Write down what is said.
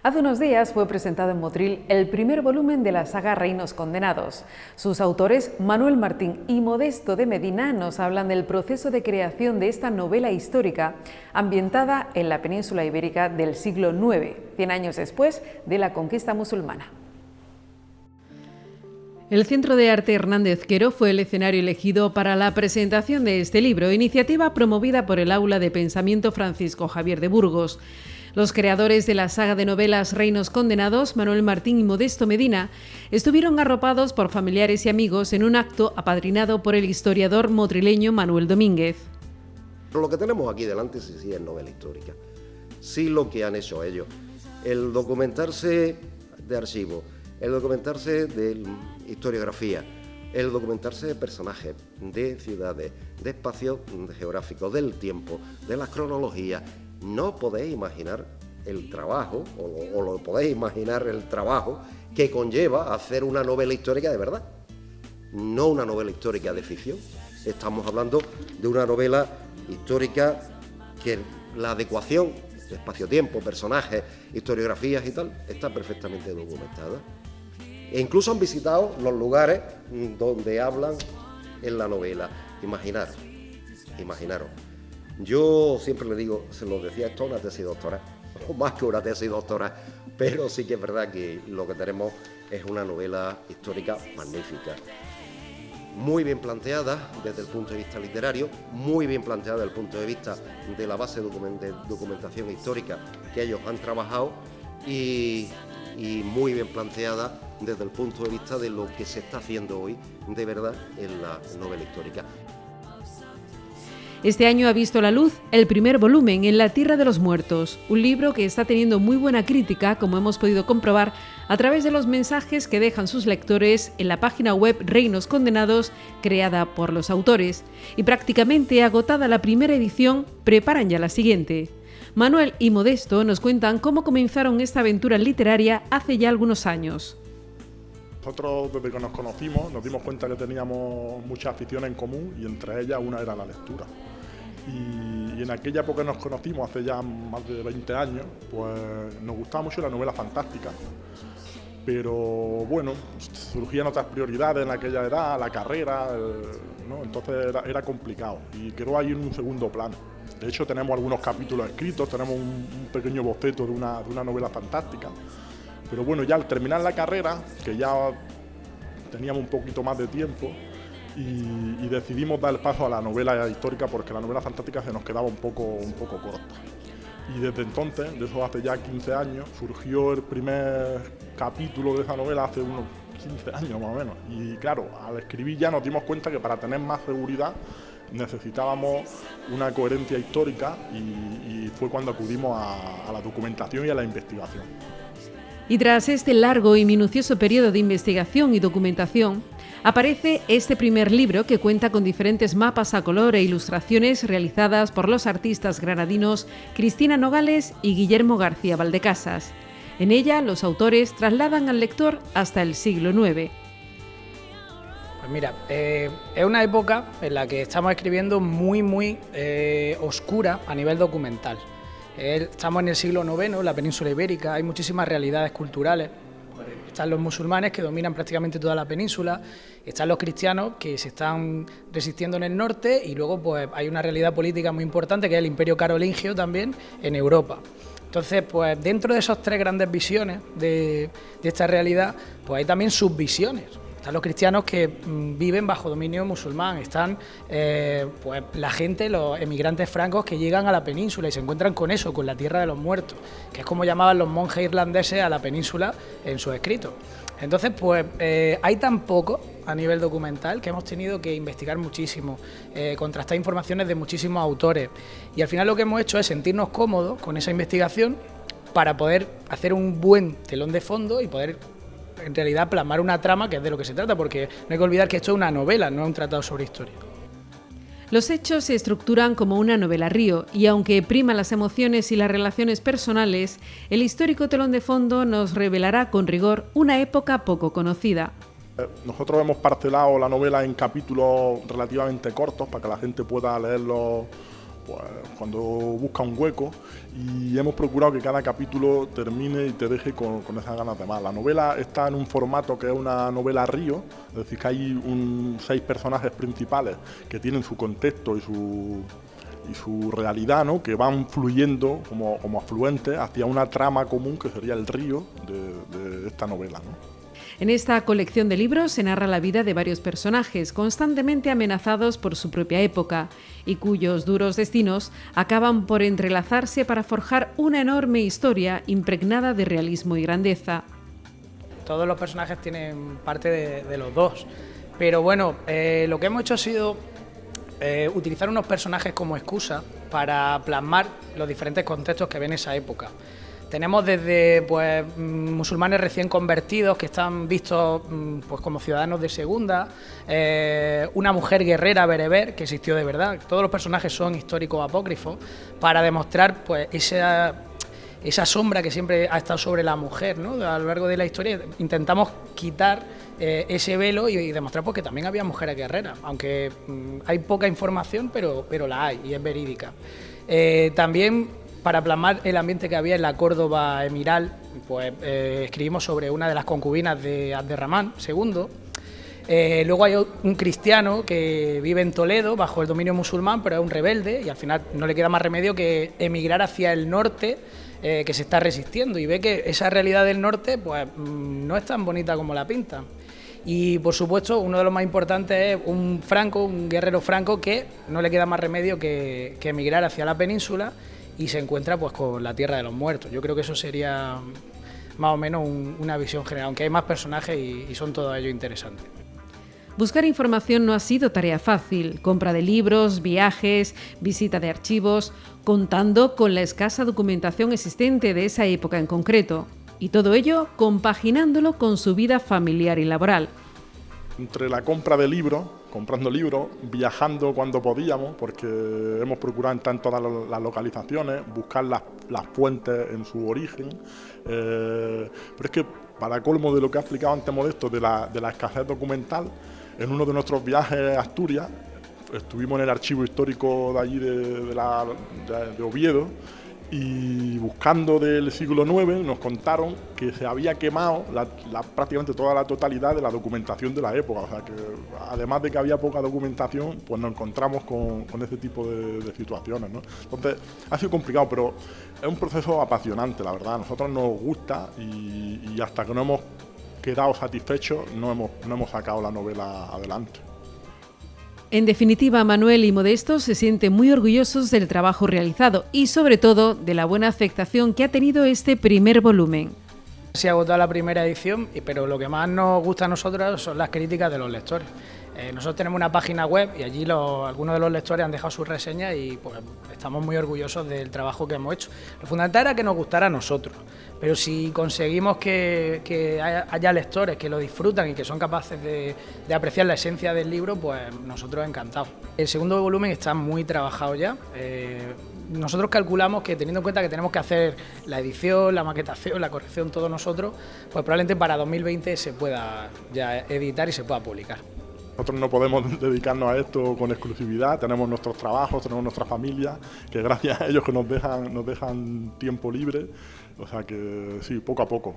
Hace unos días fue presentado en Motril el primer volumen de la saga Reinos Condenados. Sus autores, Manuel Martín y Modesto de Medina, nos hablan del proceso de creación de esta novela histórica ambientada en la península ibérica del siglo IX, 100 años después de la conquista musulmana. El Centro de Arte Hernández Quero fue el escenario elegido para la presentación de este libro, iniciativa promovida por el Aula de Pensamiento Francisco Javier de Burgos. Los creadores de la saga de novelas Reinos Condenados, Manuel Martín y Modesto Medina, estuvieron arropados por familiares y amigos en un acto apadrinado por el historiador motrileño Manuel Domínguez. Lo que tenemos aquí delante sí es novela histórica, sí lo que han hecho ellos, el documentarse de archivo, el documentarse de historiografía, el documentarse de personajes, de ciudades, de espacios geográficos, del tiempo, de las cronologías. No podéis imaginar el trabajo, o lo podéis imaginar el trabajo que conlleva hacer una novela histórica de verdad, no una novela histórica de ficción. Estamos hablando de una novela histórica que la adecuación de espacio-tiempo, personajes, historiografías y tal, está perfectamente documentada. E incluso han visitado los lugares donde hablan en la novela. Imaginaros. Yo siempre le digo, se lo decía, esto es una tesis doctoral, o más que una tesis doctoral, pero sí que es verdad que lo que tenemos es una novela histórica magnífica. Muy bien planteada desde el punto de vista literario, muy bien planteada desde el punto de vista de la base de documentación histórica que ellos han trabajado y muy bien planteada desde el punto de vista de lo que se está haciendo hoy de verdad en la novela histórica. Este año ha visto la luz el primer volumen, En la Tierra de los Muertos, un libro que está teniendo muy buena crítica, como hemos podido comprobar a través de los mensajes que dejan sus lectores en la página web Reinos Condenados, creada por los autores. Y prácticamente agotada la primera edición, preparan ya la siguiente. Manuel y Modesto nos cuentan cómo comenzaron esta aventura literaria hace ya algunos años. Nosotros, desde que nos conocimos, nos dimos cuenta que teníamos muchas aficiones en común y entre ellas una era la lectura. Y en aquella época que nos conocimos, hace ya más de 20 años, pues nos gustaba mucho la novela fantástica. Pero bueno, surgían otras prioridades en aquella edad, la carrera, ¿no? Entonces era complicado y quedó ahí en un segundo plano. De hecho, tenemos algunos capítulos escritos, tenemos un pequeño boceto de una novela fantástica. Pero bueno, ya al terminar la carrera, que ya teníamos un poquito más de tiempo, y decidimos dar el paso a la novela histórica porque la novela fantástica se nos quedaba un poco corta. Y desde entonces, de eso hace ya 15 años, surgió el primer capítulo de esa novela hace unos 15 años más o menos. Y claro, al escribir ya nos dimos cuenta que para tener más seguridad necesitábamos una coherencia histórica y fue cuando acudimos a la documentación y a la investigación. Y tras este largo y minucioso periodo de investigación y documentación, aparece este primer libro que cuenta con diferentes mapas a color e ilustraciones realizadas por los artistas granadinos Cristina Nogales y Guillermo García Valdecasas. En ella, los autores trasladan al lector hasta el siglo IX. Pues mira, es una época en la que estamos escribiendo muy oscura a nivel documental. Estamos en el siglo IX, en la península ibérica, hay muchísimas realidades culturales. Están los musulmanes que dominan prácticamente toda la península, están los cristianos que se están resistiendo en el norte y luego pues hay una realidad política muy importante que es el Imperio Carolingio también en Europa. Entonces, pues dentro de esas tres grandes visiones de esta realidad, pues hay también subvisiones. Están los cristianos que viven bajo dominio musulmán, están pues la gente, los emigrantes francos que llegan a la península y se encuentran con eso, con la Tierra de los Muertos, que es como llamaban los monjes irlandeses a la península en sus escritos. Entonces, pues hay tan poco a nivel documental que hemos tenido que investigar muchísimo, contrastar informaciones de muchísimos autores y al final lo que hemos hecho es sentirnos cómodos con esa investigación para poder hacer un buen telón de fondo y poder en realidad plasmar una trama, que es de lo que se trata, porque no hay que olvidar que esto es una novela, no es un tratado sobre historia. Los hechos se estructuran como una novela río y aunque priman las emociones y las relaciones personales, el histórico telón de fondo nos revelará con rigor una época poco conocida. Nosotros hemos parcelado la novela en capítulos relativamente cortos para que la gente pueda leerlo pues, cuando busca un hueco, y hemos procurado que cada capítulo termine y te deje con esas ganas de más. La novela está en un formato que es una novela río, es decir, que hay 6 personajes principales que tienen su contexto y su realidad, ¿no?, que van fluyendo como afluentes hacia una trama común que sería el río de esta novela, ¿no? En esta colección de libros se narra la vida de varios personajes constantemente amenazados por su propia época y cuyos duros destinos acaban por entrelazarse para forjar una enorme historia impregnada de realismo y grandeza. Todos los personajes tienen parte de los dos, pero bueno, lo que hemos hecho ha sido utilizar unos personajes como excusa para plasmar los diferentes contextos que ven esa época. Tenemos desde pues, musulmanes recién convertidos que están vistos pues, como ciudadanos de segunda, una mujer guerrera bereber que existió de verdad. Todos los personajes son históricos apócrifos para demostrar pues, esa sombra que siempre ha estado sobre la mujer, ¿no? A lo largo de la historia intentamos quitar ese velo y demostrar pues, que también había mujeres guerreras, aunque hay poca información, pero la hay y es verídica. También para plasmar el ambiente que había en la Córdoba emiral, pues escribimos sobre una de las concubinas de Abderramán II. Luego hay un cristiano que vive en Toledo bajo el dominio musulmán, pero es un rebelde y al final no le queda más remedio que emigrar hacia el norte, que se está resistiendo, y ve que esa realidad del norte pues no es tan bonita como la pintan. Y por supuesto uno de los más importantes es un guerrero franco que no le queda más remedio que emigrar hacia la península y se encuentra pues con la tierra de los muertos. Yo creo que eso sería más o menos una visión general, aunque hay más personajes y son todos ellos interesantes. Buscar información no ha sido tarea fácil. Compra de libros, viajes, visita de archivos, contando con la escasa documentación existente de esa época en concreto. Y todo ello compaginándolo con su vida familiar y laboral. Entre la compra de libros, comprando libros, viajando cuando podíamos, porque hemos procurado estar en todas las localizaciones, buscar las fuentes en su origen, pero es que para colmo de lo que ha explicado antes Modesto, de la escasez documental, en uno de nuestros viajes a Asturias, estuvimos en el archivo histórico de allí de Oviedo, y buscando del siglo IX nos contaron que se había quemado prácticamente toda la totalidad de la documentación de la época. O sea que además de que había poca documentación, pues nos encontramos con ese tipo de situaciones, ¿no? Entonces ha sido complicado, pero es un proceso apasionante, la verdad. A nosotros nos gusta y hasta que no hemos quedado satisfechos no hemos sacado la novela adelante. En definitiva, Manuel y Modesto se sienten muy orgullosos del trabajo realizado y, sobre todo, de la buena aceptación que ha tenido este primer volumen. Se ha agotado la primera edición, pero lo que más nos gusta a nosotros son las críticas de los lectores. Nosotros tenemos una página web y allí algunos de los lectores han dejado sus reseñas y pues, estamos muy orgullosos del trabajo que hemos hecho. Lo fundamental era que nos gustara a nosotros, pero si conseguimos que haya lectores que lo disfrutan y que son capaces de apreciar la esencia del libro, pues nosotros encantados. El segundo volumen está muy trabajado ya. Nosotros calculamos que, teniendo en cuenta que tenemos que hacer la edición, la maquetación, la corrección, todo nosotros, pues probablemente para 2020 se pueda ya editar y se pueda publicar. Nosotros no podemos dedicarnos a esto con exclusividad, tenemos nuestros trabajos, tenemos nuestra familia, que gracias a ellos que nos dejan tiempo libre, o sea que sí, poco a poco.